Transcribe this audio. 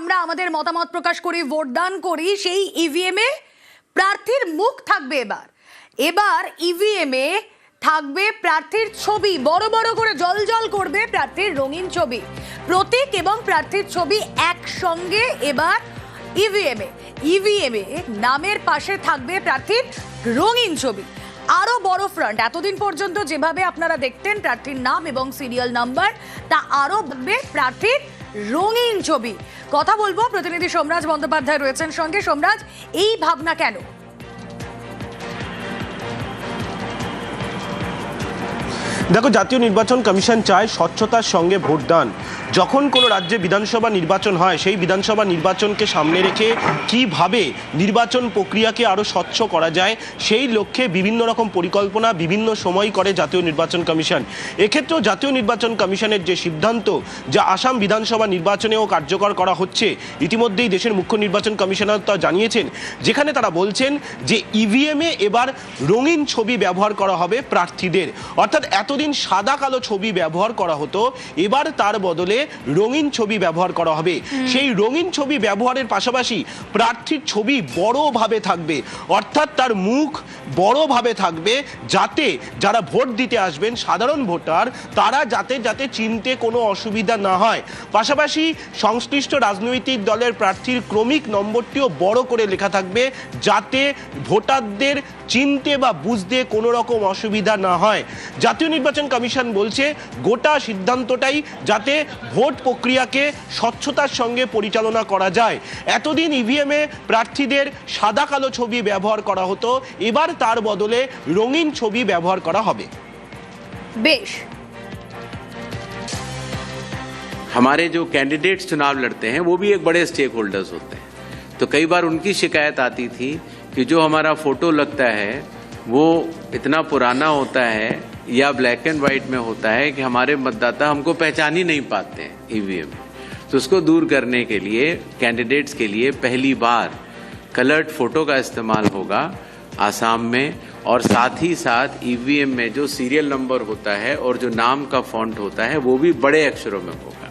আমরা আমাদের মতামত প্রকাশ করি, ভোট দান করি, সেই ইভিএম এ প্রার্থীর মুখ থাকবে। এবার ইভিএম এ থাকবে প্রার্থীর ছবি, বড় বড় করে জল করবে প্রার্থীর রঙিন ছবি, প্রতীক এবং প্রার্থীর ছবি একসঙ্গে। এবার ইভিএম এ নামের পাশে থাকবে প্রার্থীর রঙিন ছবি, আরো বড় ফ্রন্ট। এতদিন পর্যন্ত যেভাবে আপনারা দেখতেন প্রার্থীর নাম এবং সিরিয়াল নাম্বার, তা আরো থাকবে প্রার্থীর রঙিন ছবি। কথা বলবো, প্রতিনিধি সোমরাজ বন্দ্যোপাধ্যায় রয়েছেন সঙ্গে। সোমরাজ, এই ভাবনা কেন? দেখো, জাতীয় নির্বাচন কমিশন চায় স্বচ্ছতার সঙ্গে ভোটদান। যখন কোনো রাজ্যে বিধানসভা নির্বাচন হয়, সেই বিধানসভা নির্বাচনকে সামনে রেখে কিভাবে নির্বাচন প্রক্রিয়াকে আরও স্বচ্ছ করা যায়, সেই লক্ষ্যে বিভিন্ন রকম পরিকল্পনা বিভিন্ন সময় করে জাতীয় নির্বাচন কমিশন। এক্ষেত্রেও জাতীয় নির্বাচন কমিশনের যে সিদ্ধান্ত, যা আসাম বিধানসভা নির্বাচনেও কার্যকর করা হচ্ছে, ইতিমধ্যেই দেশের মুখ্য নির্বাচন কমিশনার তা জানিয়েছেন, যেখানে তারা বলছেন যে ইভিএমে এবার রঙিন ছবি ব্যবহার করা হবে প্রার্থীদের। অর্থাৎ এতদিন সাদা কালো ছবি ব্যবহার করা হতো, এবার তার বদলে রঙিন ছবি ব্যবহার করা হবে। সেই রঙিন ছবি ব্যবহারের পাশাপাশি প্রার্থীর ছবি বড়ভাবে থাকবে, অর্থাৎ তার মুখ বড়ভাবে থাকবে, যাতে যারা ভোট দিতে আসবেন সাধারণ ভোটার, তারা যাতে চিনতে কোনো অসুবিধা না হয়। পাশাপাশি সংশ্লিষ্ট রাজনৈতিক দলের প্রার্থীর ক্রমিক নম্বরটিও বড় করে লেখা থাকবে, যাতে ভোটারদের চিনতে বা বুঝতে কোনো রকম অসুবিধা না হয়। জাতীয় নির্বাচন কমিশন বলছে গোটা সিদ্ধান্তটাই যাতে ভোট প্রক্রিয়াকে স্বচ্ছতার সঙ্গে পরিচালনা করা যায়। এতদিন ইভিএমে প্রার্থীদের সাদা কালো ছবি ব্যবহার করা হতো, এবার তার বদলে রঙিন ছবি ব্যবহার করা হবে। বেশ, हमारे जो कैंडिडेट्स चुनाव लड़ते हैं वो भी एक बड़े स्टेक होल्डर्स होते हैं, तो कई बार उनकी शिकायत आती थी कि जो हमारा फोटो लगता है वो इतना पुराना होता है या ब्लैक एंड वाइट में होता है कि हमारे मतदाता हमको पहचान ही नहीं पाते हैं ईवीएम में। तो उसको दूर करने के लिए कैंडिडेट्स के लिए पहली बार कलर्ड फोटो का इस्तेमाल होगा आसाम में, और साथ ही साथ ईवीएम में जो सीरियल नंबर होता है और जो नाम का फॉन्ट होता है वो भी बड़े अक्षरों में होगा।